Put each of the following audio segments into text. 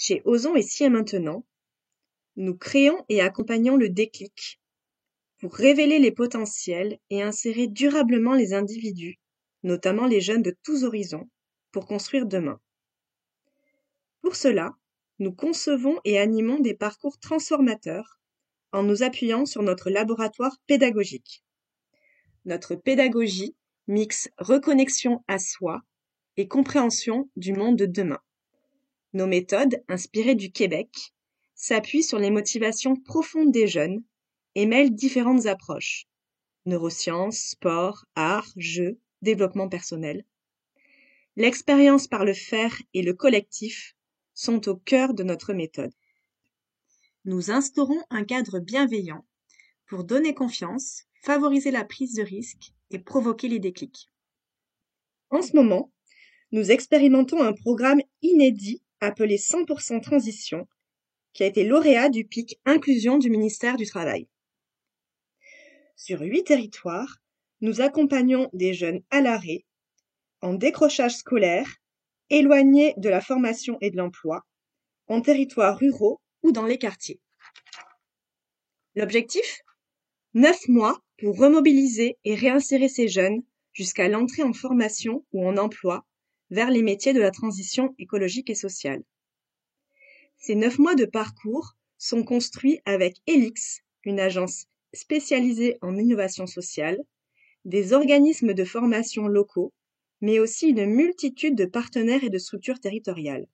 Chez Osons ici et maintenant, nous créons et accompagnons le déclic pour révéler les potentiels et insérer durablement les individus, notamment les jeunes de tous horizons, pour construire demain. Pour cela, nous concevons et animons des parcours transformateurs en nous appuyant sur notre laboratoire pédagogique. Notre pédagogie mixe reconnexion à soi et compréhension du monde de demain. Nos méthodes, inspirées du Québec, s'appuient sur les motivations profondes des jeunes et mêlent différentes approches: neurosciences, sport, art, jeux, développement personnel. L'expérience par le faire et le collectif sont au cœur de notre méthode. Nous instaurons un cadre bienveillant pour donner confiance, favoriser la prise de risque et provoquer les déclics. En ce moment, nous expérimentons un programme inédit appelé 100% Transition, qui a été lauréat du PIC Inclusion du ministère du Travail. Sur 8 territoires, nous accompagnons des jeunes à l'arrêt, en décrochage scolaire, éloignés de la formation et de l'emploi, en territoires ruraux ou dans les quartiers. L'objectif ? 9 mois pour remobiliser et réinsérer ces jeunes jusqu'à l'entrée en formation ou en emploi vers les métiers de la transition écologique et sociale. Ces 9 mois de parcours sont construits avec Elix, une agence spécialisée en innovation sociale, des organismes de formation locaux, mais aussi une multitude de partenaires et de structures territoriales.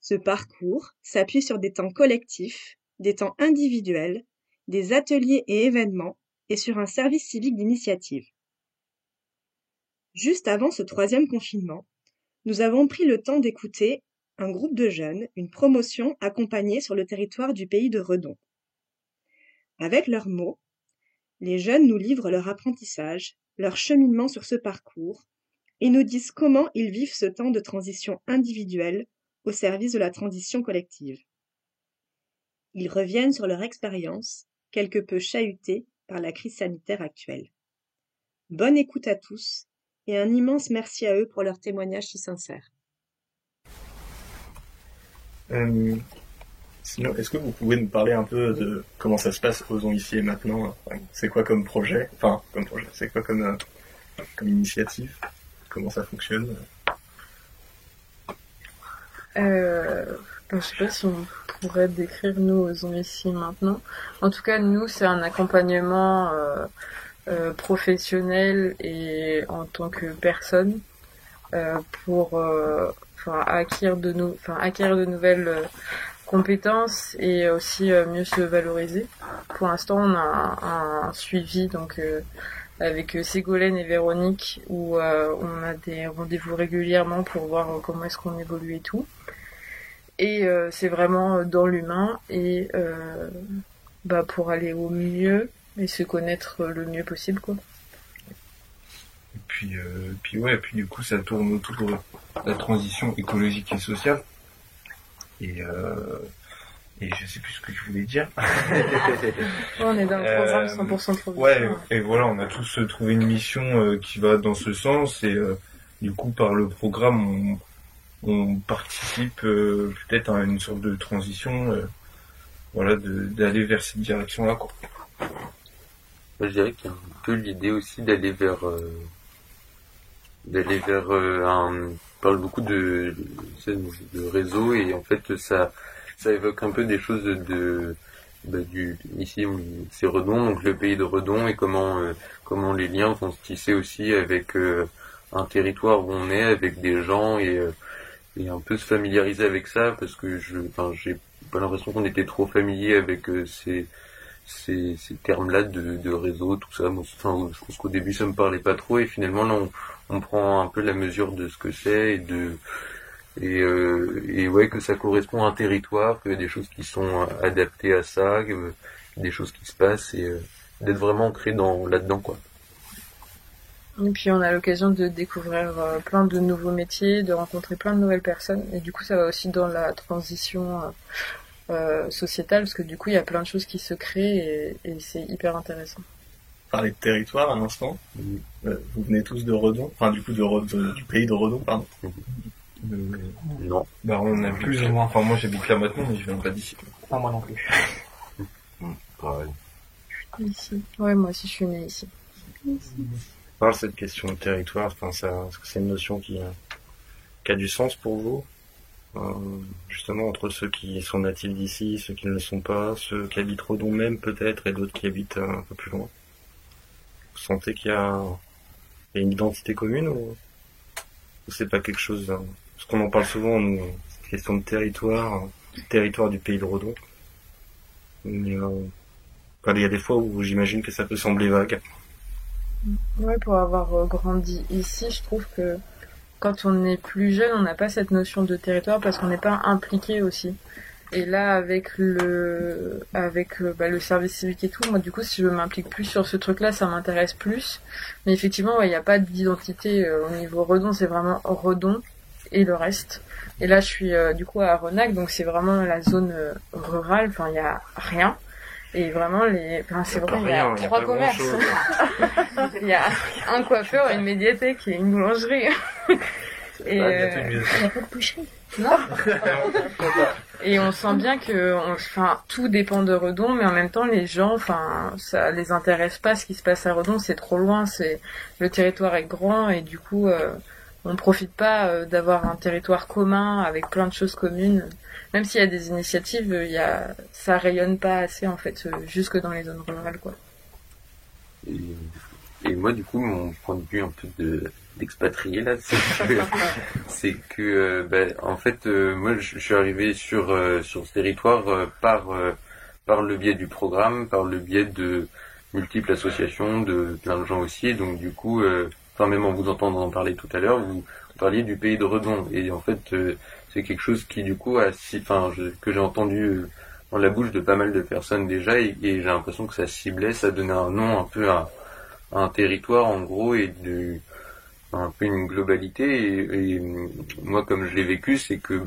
Ce parcours s'appuie sur des temps collectifs, des temps individuels, des ateliers et événements, et sur un service civique d'initiative. Juste avant ce 3e confinement, nous avons pris le temps d'écouter un groupe de jeunes, une promotion accompagnée sur le territoire du pays de Redon. Avec leurs mots, les jeunes nous livrent leur apprentissage, leur cheminement sur ce parcours, et nous disent comment ils vivent ce temps de transition individuelle au service de la transition collective. Ils reviennent sur leur expérience, quelque peu chahutée par la crise sanitaire actuelle. Bonne écoute à tous et un immense merci à eux pour leur témoignage si sincère. Sinon, est-ce que vous pouvez nous parler un peu de comment ça se passe Osons ici et maintenant? C'est quoi comme projet? C'est quoi comme initiative? Comment ça fonctionne? Je sais pas si on pourrait décrire nous Osons ici maintenant. En tout cas, nous, c'est un accompagnement professionnel et en tant que personne pour acquérir de nouvelles compétences et aussi mieux se valoriser. Pour l'instant, on a un suivi donc avec Ségolène et Véronique où on a des rendez-vous régulièrement pour voir comment est-ce qu'on évolue et tout. Et c'est vraiment dans l'humain et pour aller au mieux et se connaître le mieux possible, quoi. Et puis du coup ça tourne autour de la transition écologique et sociale. Et je sais plus ce que je voulais dire. On est dans le programme 100% Transition. Ouais, et voilà, on a tous trouvé une mission qui va dans ce sens et du coup par le programme on participe peut-être à une sorte de transition, d'aller vers cette direction-là, quoi. Moi, je dirais qu'il y a un peu l'idée aussi d'aller vers on parle beaucoup de réseau et en fait ça évoque un peu des choses ici c'est Redon, donc le pays de Redon, et comment les liens vont se tisser aussi avec un territoire où on est, avec des gens et un peu se familiariser avec ça, parce que j'ai pas l'impression qu'on était trop familier avec ces termes-là de réseau, tout ça. Moi, je pense qu'au début ça me parlait pas trop, et finalement là on prend un peu la mesure de ce que c'est et ouais, que ça correspond à un territoire, qu'il y a des choses qui sont adaptées à ça, des choses qui se passent, et d'être vraiment ancré là-dedans, quoi. Et puis on a l'occasion de découvrir plein de nouveaux métiers, de rencontrer plein de nouvelles personnes, et du coup ça va aussi dans la transition sociétale, parce que du coup il y a plein de choses qui se créent et c'est hyper intéressant. Parler de territoire à l'instant. Vous venez tous de Redon, du pays de Redon, pardon. Non. Bah, on a Plus ou moins. Enfin, moi, j'habite là maintenant, mais je viens pas d'ici. Non, moi non plus. Pareil. Ici. Ouais, moi aussi je suis née ici. Alors, cette question de territoire, enfin, est-ce que c'est une notion qui a du sens pour vous? Justement, entre ceux qui sont natifs d'ici, ceux qui ne le sont pas, ceux qui habitent Redon même peut-être, et d'autres qui habitent un peu plus loin. Vous sentez qu'il y a une identité commune ou c'est pas quelque chose, parce qu'on en parle souvent, nous, cette question de territoire du pays de Redon. Mais il y a des fois où j'imagine que ça peut sembler vague. Ouais, pour avoir grandi ici, je trouve que quand on est plus jeune, on n'a pas cette notion de territoire parce qu'on n'est pas impliqué aussi. Et là, avec le service civique et tout, moi du coup, si je m'implique plus sur ce truc-là, ça m'intéresse plus. Mais effectivement, il n'y a pas d'identité au niveau Redon, c'est vraiment Redon et le reste. Et là, je suis du coup à Renac, donc c'est vraiment la zone rurale. Enfin, il y a rien. Et vraiment, c'est vrai, il y a 3 commerces. Il y a un coiffeur, une médiathèque et une boulangerie. Et Il n'y a pas de boucherie. non. Et on sent bien que, tout dépend de Redon, mais en même temps, les gens, ça les intéresse pas ce qui se passe à Redon, c'est trop loin, le territoire est grand et du coup, on profite pas d'avoir un territoire commun avec plein de choses communes. Même s'il y a des initiatives, ça rayonne pas assez en fait, jusque dans les zones rurales, quoi. Et moi, du coup, mon point de vue un peu d'expatrié là, c'est que en fait, moi, je suis arrivé sur ce territoire par le biais du programme, par le biais de multiples associations, de plein de gens aussi. Et donc, du coup, même en vous entendant en parler tout à l'heure, vous parliez du pays de Redon. Et en fait, c'est quelque chose qui, du coup, que j'ai entendu dans la bouche de pas mal de personnes déjà, et j'ai l'impression que ça ciblait, ça donnait un nom un peu à un territoire en gros et un peu une globalité. Et moi, comme je l'ai vécu, c'est que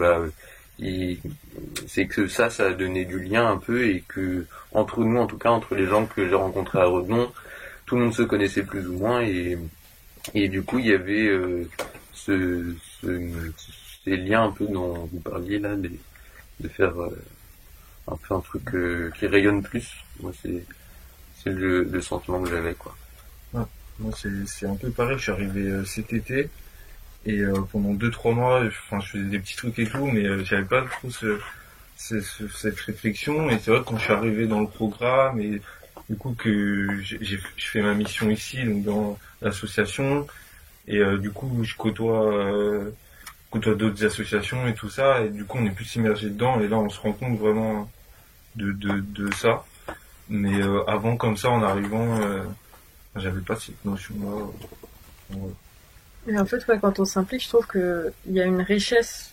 ça a donné du lien un peu, et que entre nous, en tout cas entre les gens que j'ai rencontrés à Redon, tout le monde se connaissait plus ou moins, et du coup il y avait ces liens un peu dont vous parliez là, de faire un peu un truc qui rayonne plus. Moi, c'est le sentiment que j'avais, quoi. Moi, c'est un peu pareil. Je suis arrivé cet été et pendant 2-3 mois, je faisais des petits trucs et tout, mais j'avais pas trop cette réflexion. Et c'est vrai que quand je suis arrivé dans le programme et du coup que je fais ma mission ici, donc dans l'association, et du coup je côtoie d'autres associations et tout ça, et du coup on est plus immergé dedans, et là on se rend compte vraiment de ça. Mais avant, comme ça, en arrivant, j'avais pas cette notion-là. Et en fait, quand on s'implique, je trouve qu'il y a une richesse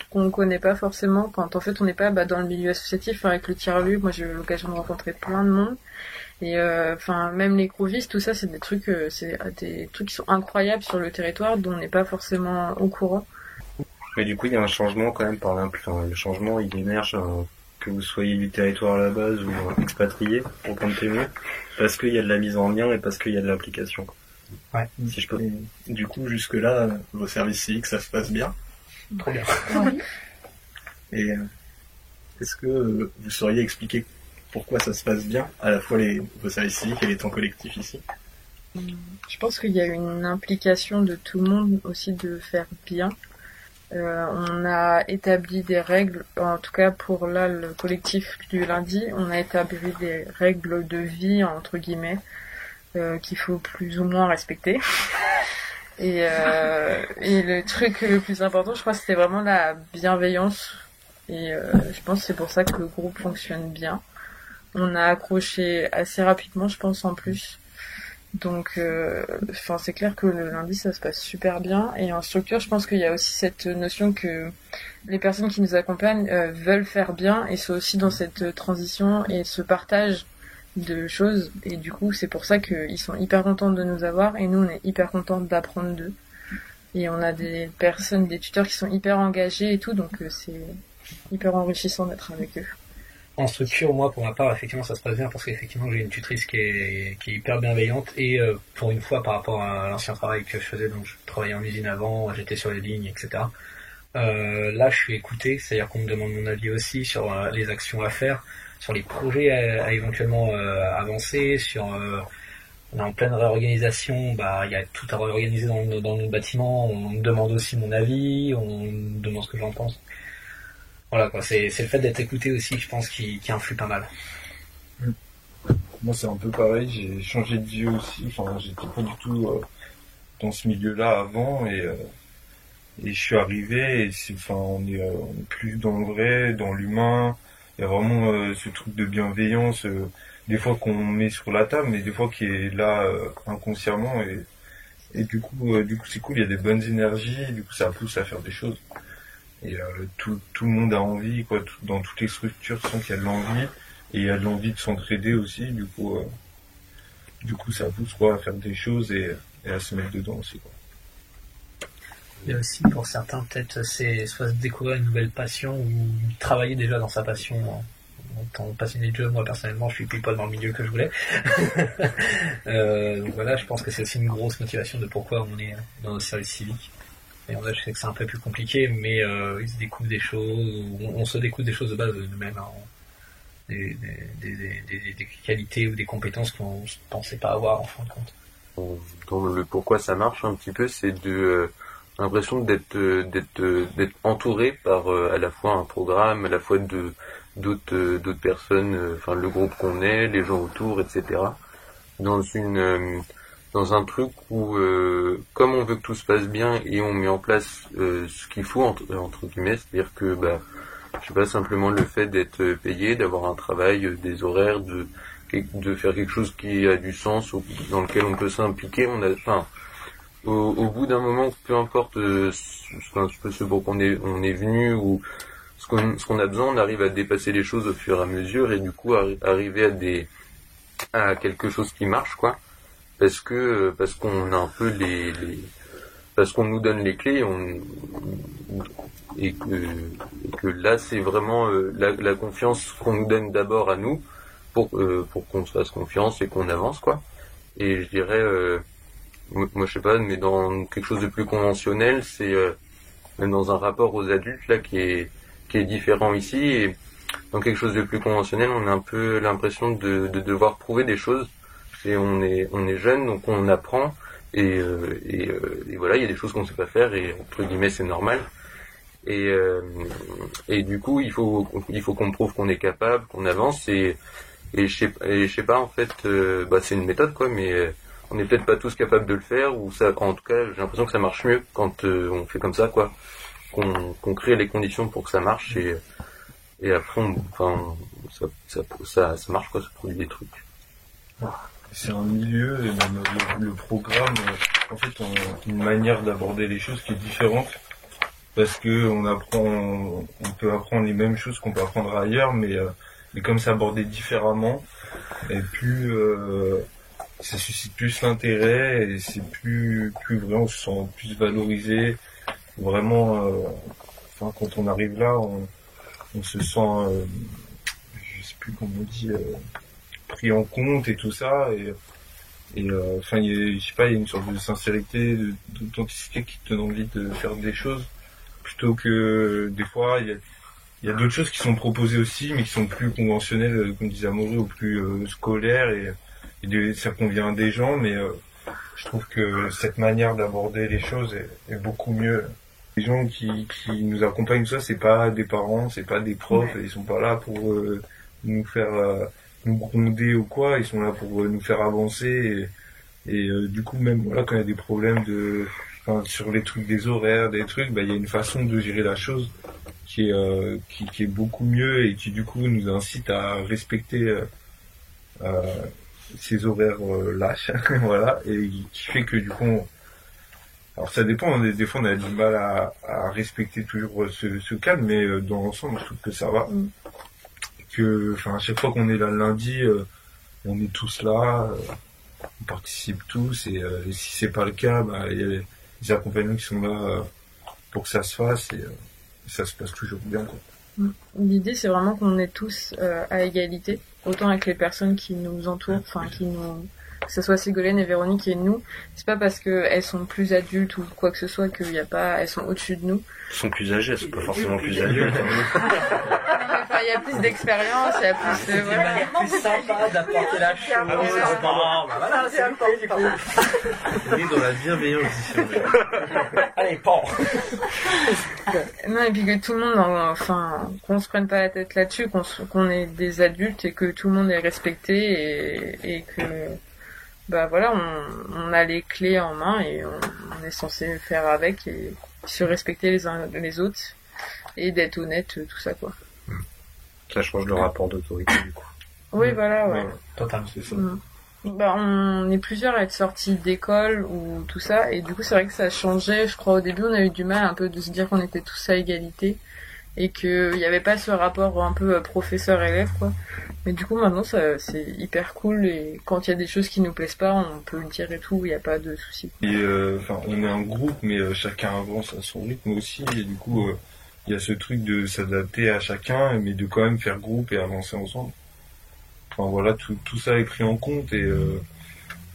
qu'on ne connaît pas forcément quand en fait on n'est pas dans le milieu associatif. Avec le tiers-lieu, moi j'ai eu l'occasion de rencontrer plein de monde. Et même les grouvistes, tout ça, c'est des trucs qui sont incroyables sur le territoire dont on n'est pas forcément au courant. Mais du coup, il y a un changement quand même le changement, il émerge, que vous soyez du territoire à la base ou expatrié, pour prendre témoin, parce qu'il y a de la mise en lien et parce qu'il y a de l'application. Ouais. Si je peux. Du coup, jusque-là, vos services civiques, ça se passe bien. Trop bien. Et est-ce que vous sauriez expliquer pourquoi ça se passe bien, à la fois vos services civiques et les temps collectifs ici? Je pense qu'il y a une implication de tout le monde aussi de faire bien. On a établi des règles, en tout cas pour le collectif du lundi, on a établi des règles de vie, entre guillemets, qu'il faut plus ou moins respecter. Et le truc le plus important, je crois, c'était vraiment la bienveillance. Et je pense que c'est pour ça que le groupe fonctionne bien. On a accroché assez rapidement, je pense, en plus. Donc, c'est clair que le lundi, ça se passe super bien. Et en structure, je pense qu'il y a aussi cette notion que les personnes qui nous accompagnent veulent faire bien et sont aussi dans cette transition et ce partage de choses. Et du coup, c'est pour ça qu'ils sont hyper contents de nous avoir et nous, on est hyper contents d'apprendre d'eux. Et on a des tuteurs qui sont hyper engagés et tout, donc c'est hyper enrichissant d'être avec eux. En structure, moi, pour ma part, effectivement, ça se passe bien parce qu'effectivement, j'ai une tutrice qui est hyper bienveillante et pour une fois, par rapport à l'ancien travail que je faisais, donc je travaillais en usine avant, j'étais sur les lignes, etc. Là, je suis écouté, c'est-à-dire qu'on me demande mon avis aussi sur les actions à faire, sur les projets à éventuellement avancer, sur on est en pleine réorganisation, il y a tout à réorganiser dans le bâtiment, on me demande aussi mon avis, on me demande ce que j'en pense. Voilà quoi, c'est le fait d'être écouté aussi, je pense, qui influe pas mal. Moi, c'est un peu pareil, j'ai changé de vie aussi, enfin, j'étais pas du tout dans ce milieu-là avant, et je suis arrivé, et on est plus dans le vrai, dans l'humain, il y a vraiment ce truc de bienveillance, des fois qu'on met sur la table, mais des fois qui est là inconsciemment, et du coup c'est cool, il y a des bonnes énergies, du coup ça pousse à faire des choses. Et tout le monde a envie, quoi, dans toutes les structures, tu sens qu'il y a de l'envie, et il y a de l'envie de s'entraider aussi, du coup ça pousse quoi, à faire des choses et à se mettre dedans aussi, quoi. Il y a aussi pour certains peut-être c'est soit se découvrir une nouvelle passion ou travailler déjà dans sa passion en tant que passionné de jeu. Moi personnellement je suis pile poil dans le milieu que je voulais. Donc voilà, je pense que c'est aussi une grosse motivation de pourquoi on est dans le service civique. Et là je sais que c'est un peu plus compliqué, mais ils se découvrent des choses, on se découvre des choses de base de nous-mêmes, hein, des qualités ou des compétences qu'on ne pensait pas avoir en fin de compte. Dans le pourquoi ça marche un petit peu, c'est l'impression d'être entouré par à la fois un programme, à la fois d'autres personnes, enfin le groupe qu'on est, les gens autour, etc. Dans un truc où comme on veut que tout se passe bien et on met en place ce qu'il faut entre guillemets, c'est-à-dire que je sais pas, simplement le fait d'être payé, d'avoir un travail, des horaires, de faire quelque chose qui a du sens, dans lequel on peut s'impliquer, au bout d'un moment, peu importe ce pourquoi on est venu ou ce qu'on a besoin, on arrive à dépasser les choses au fur et à mesure et du coup arriver à quelque chose qui marche, quoi. Parce qu'on a un peu parce qu'on nous donne les clés et que là c'est vraiment la confiance qu'on nous donne d'abord à nous pour qu'on se fasse confiance et qu'on avance, quoi. Et je dirais moi je sais pas, mais dans quelque chose de plus conventionnel, c'est même dans un rapport aux adultes là qui est différent ici, et dans quelque chose de plus conventionnel on a un peu l'impression de devoir prouver des choses, et on est jeune donc on apprend et voilà, il y a des choses qu'on sait pas faire et entre guillemets c'est normal, et du coup il faut qu'on prouve qu'on est capable, qu'on avance, et je sais pas en fait, c'est une méthode, quoi, mais on n'est peut-être pas tous capables de le faire, ou ça, en tout cas j'ai l'impression que ça marche mieux quand on fait comme ça, quoi, qu'on crée les conditions pour que ça marche, et après ça marche, quoi, ça produit des trucs. C'est un milieu, et même le programme, en fait, une manière d'aborder les choses qui est différente, parce que on peut apprendre les mêmes choses qu'on peut apprendre ailleurs, mais comme c'est abordé différemment, et plus ça suscite plus l'intérêt, et c'est plus vrai, on se sent plus valorisé, vraiment, quand on arrive là, on se sent, je sais plus comment on dit, pris en compte et tout ça, et je sais pas, il y a une sorte de sincérité, d'authenticité qui te donne envie de faire des choses, plutôt que des fois il y a d'autres choses qui sont proposées aussi, mais qui sont plus conventionnelles, comme disait Amaury, ou plus scolaires, et ça convient à des gens, mais je trouve que cette manière d'aborder les choses est beaucoup mieux. Les gens qui nous accompagnent, ça, c'est pas des parents, c'est pas des profs, ils sont pas là pour nous faire nous gronder ou quoi, ils sont là pour nous faire avancer, et du coup même voilà, quand il y a des problèmes sur les trucs des horaires, des trucs, il y a une façon de gérer la chose qui est beaucoup mieux, et qui du coup nous incite à respecter ces horaires lâches voilà, et qui fait que du coup alors ça dépend, des fois on a du mal à respecter toujours ce calme, mais dans l'ensemble je trouve que ça va. Que à chaque fois qu'on est là le lundi, on est tous là, on participe tous, et si c'est pas le cas, il y a les accompagnants qui sont là pour que ça se fasse, et ça se passe toujours bien, quoi. L'idée c'est vraiment qu'on est tous à égalité, autant avec les personnes qui nous entourent, que ce soit Ségolène et Véronique et nous, c'est pas parce qu'elles sont plus adultes ou quoi que ce soit qu'il y a pas, elles sont au-dessus de nous. Elles sont plus âgées, elles sont pas forcément plus adultes. Enfin, il y a plus d'expérience, il y a plus de... Voilà. plus sympa d'apporter la chose. Voilà, c'est le temps, du coup. On est dans la bienveillance ici. Allez, pan. Non, et puis que tout le monde, enfin, qu'on se prenne pas la tête là-dessus, qu'on est des adultes et que tout le monde est respecté et que, bah voilà, on a les clés en main et on est censé faire avec et se respecter les uns les autres et d'être honnête, tout ça, quoi. Ça change le rapport d'autorité, du coup. Oui, voilà, ouais. Totalement. C'est ça. Bah, on est plusieurs à être sortis d'école ou tout ça, et du coup, c'est vrai que ça changeait. Je crois au début, on a eu du mal un peu de se dire qu'on était tous à égalité et qu'il n'y avait pas ce rapport un peu professeur-élève, quoi. Mais du coup, maintenant, c'est hyper cool et quand il y a des choses qui nous plaisent pas, on peut le dire et tout, il n'y a pas de souci. Et on est un groupe, mais chacun avance à son rythme aussi, et du coup, il y a ce truc de s'adapter à chacun, mais de quand même faire groupe et avancer ensemble. Enfin voilà, tout ça est pris en compte et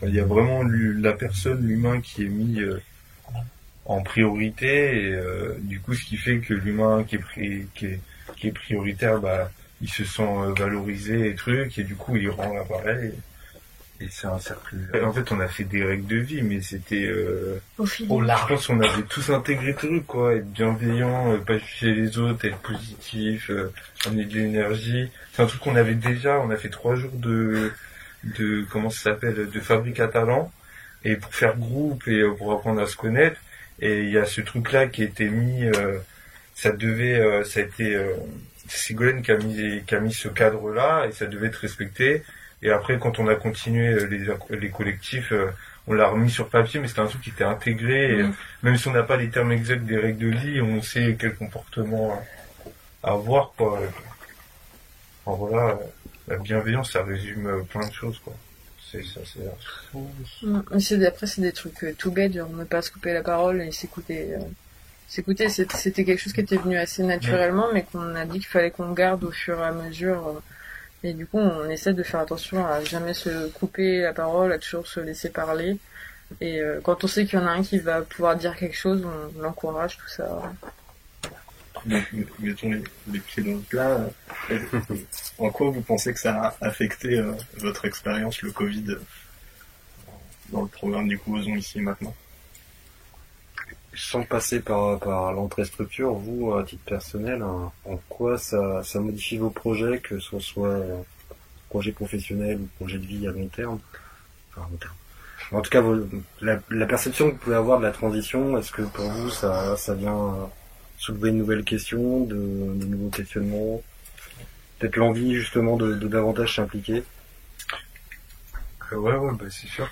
il y a vraiment la personne, l'humain qui est mis en priorité et du coup ce qui fait que l'humain qui est prioritaire, bah il se sent valorisé et trucs et du coup il rend l'appareil et c'est un cercle. En fait on a fait des règles de vie mais c'était Au je pense qu'on avait tous intégré le truc quoi, être bienveillant, pas juger les autres, être positif, amener de l'énergie. C'est un truc qu'on avait déjà, on a fait 3 jours de comment ça s'appelle, de fabrique à talent et pour faire groupe et pour apprendre à se connaître. Et il y a ce truc là qui a été mis, ça a été Ségolène qui a mis ce cadre là et ça devait être respecté. Et après quand on a continué les collectifs, on l'a remis sur papier, mais c'était un truc qui était intégré. Et même si on n'a pas les termes exacts des règles de vie, on sait quel comportement avoir quoi. Alors voilà, la bienveillance, ça résume plein de choses quoi. Après, c'est des trucs tout bêtes, genre ne pas se couper la parole et s'écouter. C'était quelque chose qui était venu assez naturellement, mais qu'on a dit qu'il fallait qu'on garde au fur et à mesure. Et du coup, on essaie de faire attention à jamais se couper la parole, à toujours se laisser parler. Et quand on sait qu'il y en a un qui va pouvoir dire quelque chose, on l'encourage, tout ça. Donc, mettons les pieds dans le plat. En quoi vous pensez que ça a affecté votre expérience, le Covid, dans le programme du coup Osons ici et maintenant? Sans passer par l'entrée structure, vous, à titre personnel, en quoi ça modifie vos projets, que ce soit projet professionnel ou projet de vie à long terme? Enfin, à long terme. En tout cas, la perception que vous pouvez avoir de la transition, est-ce que pour vous, ça vient soulever une nouvelle question, de nouveaux questionnements, peut-être l'envie justement de davantage s'impliquer? Ouais, bah c'est sûr.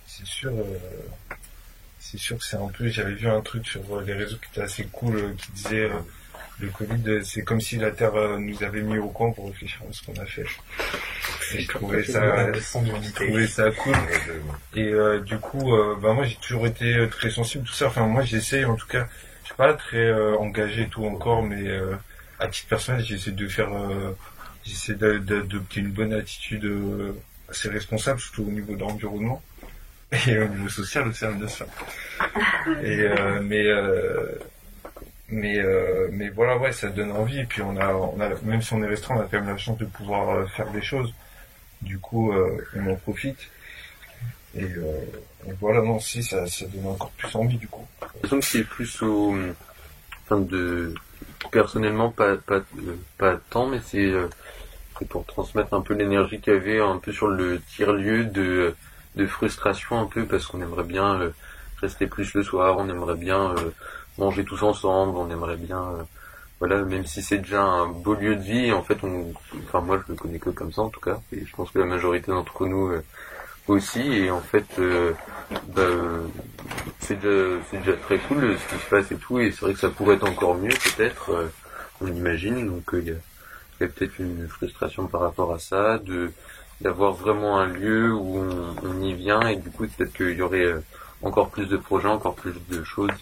C'est sûr que c'est un peu, j'avais vu un truc sur les réseaux qui était assez cool, qui disait le Covid, c'est comme si la Terre nous avait mis au coin pour réfléchir à ce qu'on a fait. Et je trouvais ça cool. Et du coup, moi j'ai toujours été très sensible tout ça. Enfin moi j'essaie en tout cas, je suis pas très engagé et tout encore, mais à titre personnel j'essaie d'adopter une bonne attitude assez responsable, surtout au niveau de l'environnement. Et au niveau social aussi, bien sûr. Et mais voilà, ouais, ça donne envie. Et puis on a même si on est restreint, on a quand même la chance de pouvoir faire des choses. Du coup, on en profite. Et voilà, non, si ça donne encore plus envie du coup. Disons que c'est plus personnellement pas tant, mais c'est pour transmettre un peu l'énergie qu'il y avait un peu sur le tiers-lieu de frustration un peu parce qu'on aimerait bien rester plus le soir, on aimerait bien manger tous ensemble, on aimerait bien voilà, même si c'est déjà un beau lieu de vie, en fait moi je le connais que comme ça en tout cas, et je pense que la majorité d'entre nous aussi, et en fait c'est déjà très cool ce qui se passe et tout, et c'est vrai que ça pourrait être encore mieux peut-être, on imagine, donc il y a peut-être une frustration par rapport à ça, d'avoir vraiment un lieu où on y vient, et du coup peut-être qu'il y aurait encore plus de projets, encore plus de choses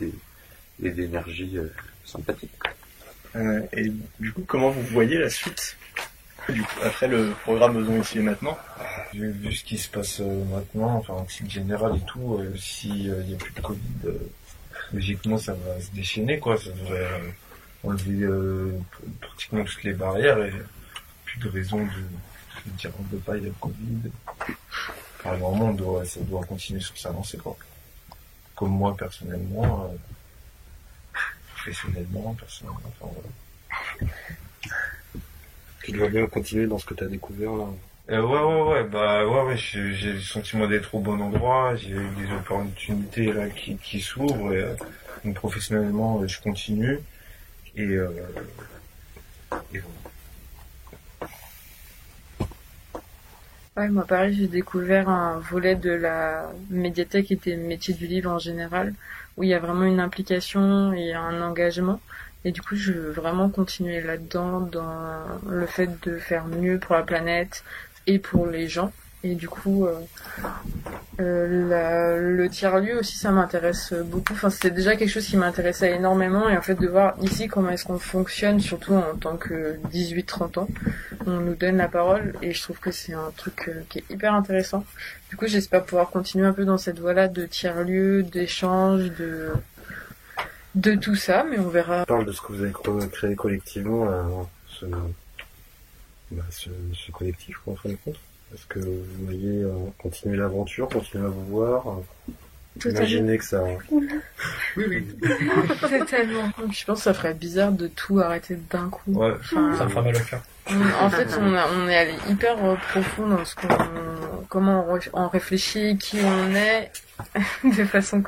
et d'énergie sympathique. Et du coup, comment vous voyez la suite du coup, après le programme Osons ici et maintenant, Vu ce qui se passe maintenant, enfin en cycle général et tout, s'il y a plus de Covid, logiquement ça va se déchaîner, quoi. Ça devrait enlever pratiquement toutes les barrières et plus de raison de dire on ne peut pas, il y a le Covid. Enfin, normalement, ça doit continuer sur sa lancée, quoi. Comme moi, personnellement, professionnellement, personnellement, enfin voilà. Tu dois bien continuer dans ce que tu as découvert là. Ouais, j'ai le sentiment d'être au bon endroit, j'ai des opportunités là qui s'ouvrent, et donc professionnellement, je continue, et voilà. Ouais, moi pareil, j'ai découvert un volet de la médiathèque et des métiers du livre en général, où il y a vraiment une implication et un engagement. Et du coup, je veux vraiment continuer là-dedans, dans le fait de faire mieux pour la planète et pour les gens. Et du coup, le tiers-lieu aussi, ça m'intéresse beaucoup. Enfin, c'était déjà quelque chose qui m'intéressait énormément. Et en fait, de voir ici comment est-ce qu'on fonctionne, surtout en tant que 18-30 ans. On nous donne la parole et je trouve que c'est un truc qui est hyper intéressant. Du coup, j'espère pouvoir continuer un peu dans cette voie-là de tiers-lieu, d'échange, de tout ça, mais on verra. On parle de ce que vous avez créé collectivement, ce collectif, en fin de compte. Est-ce que vous voyez continuer l'aventure, continuer à vous voir, imaginez que ça... Oui. Totalement. Je pense que ça ferait bizarre de tout arrêter d'un coup. Ouais, enfin, ça me ferait mal au cœur. En fait, on est allé hyper profond dans comment on réfléchit, qui on est, de façon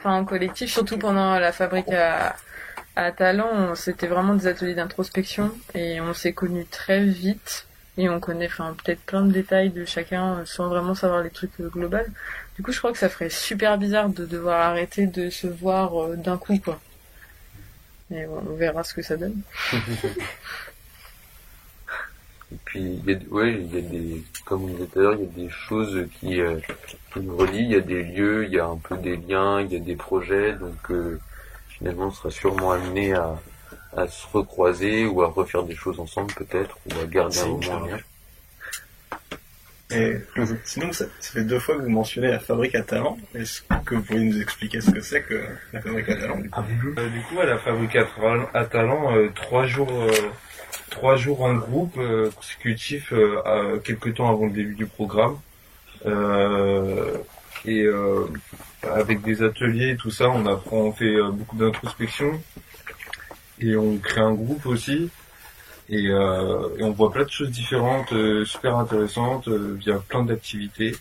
en collectif, surtout pendant la fabrique à talent, c'était vraiment des ateliers d'introspection et on s'est connus très vite. Et on connaît peut-être plein de détails de chacun sans vraiment savoir les trucs globaux. Du coup, je crois que ça ferait super bizarre de devoir arrêter de se voir d'un coup, quoi. Et on verra ce que ça donne. Et puis, il y a des, comme on disait tout à l'heure, il y a des choses qui nous relient, il y a des lieux, il y a un peu des liens, il y a des projets, donc finalement, on sera sûrement amené à se recroiser ou à refaire des choses ensemble peut-être, ou à garder un moment en lien. Et sinon, ça fait 2 fois que vous mentionnez la fabrique à talent. Est-ce que vous pourriez nous expliquer ce que c'est que la fabrique à talent du coup À la fabrique à talent, 3 jours en groupe consécutifs quelques temps avant le début du programme. Avec des ateliers et tout ça, on fait beaucoup d'introspection. Et on crée un groupe aussi, et on voit plein de choses différentes, super intéressantes, via plein d'activités.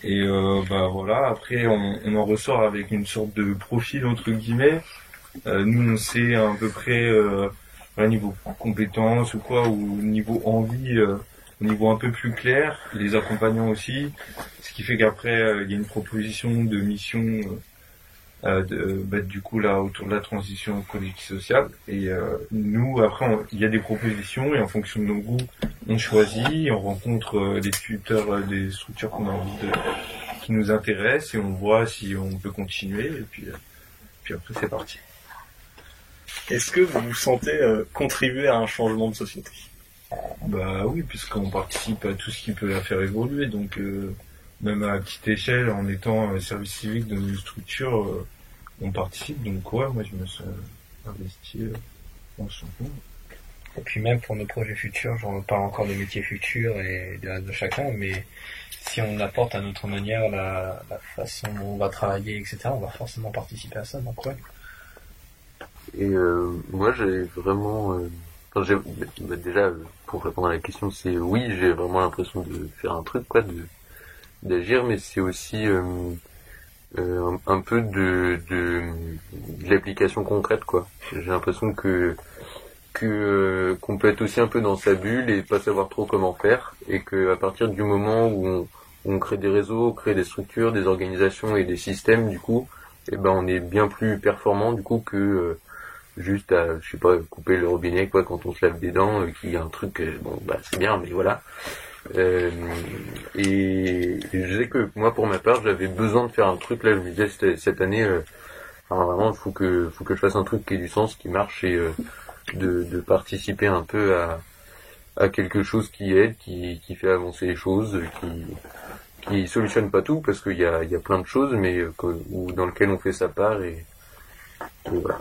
Et voilà, après on en ressort avec une sorte de profil entre guillemets. Nous on sait à peu près niveau compétences ou quoi, ou niveau envie, au niveau un peu plus clair, les accompagnants aussi. Ce qui fait qu'après il y a une proposition de mission du coup là autour de la transition écologique sociale, et nous après il y a des propositions et en fonction de nos goûts on choisit, on rencontre les tuteurs des structures qu'on a envie qui nous intéressent et on voit si on peut continuer, et puis après c'est parti. Est-ce que vous vous sentez contribuer à un changement de société? Bah oui, puisqu'on participe à tout ce qui peut la faire évoluer, donc même à petite échelle, en étant service civique de nos structures, on participe. Donc ouais, moi je me sens investi dans ce sens. Et puis même pour nos projets futurs, j'en parle encore des métiers futurs et de chacun, mais si on apporte à notre manière la façon dont on va travailler, etc., on va forcément participer à ça, donc ouais. Et moi j'ai vraiment... déjà, pour répondre à la question, c'est oui, j'ai vraiment l'impression de faire un truc, quoi, d'agir, mais c'est aussi un peu de l'application concrète, quoi. J'ai l'impression qu'on peut être aussi un peu dans sa bulle et pas savoir trop comment faire, et que à partir du moment où on crée des réseaux, crée des structures, des organisations et des systèmes, du coup, on est bien plus performant, du coup, que juste à, couper le robinet, quoi, quand on se lave des dents, qui est un truc, c'est bien, mais voilà. Et je sais que moi, pour ma part, j'avais besoin de faire un truc, là, je me disais, cette année, vraiment, faut que je fasse un truc qui ait du sens, qui marche, et de participer un peu à quelque chose qui aide, qui fait avancer les choses, qui solutionne pas tout parce qu'il y a plein de choses, mais dans lequel on fait sa part et voilà.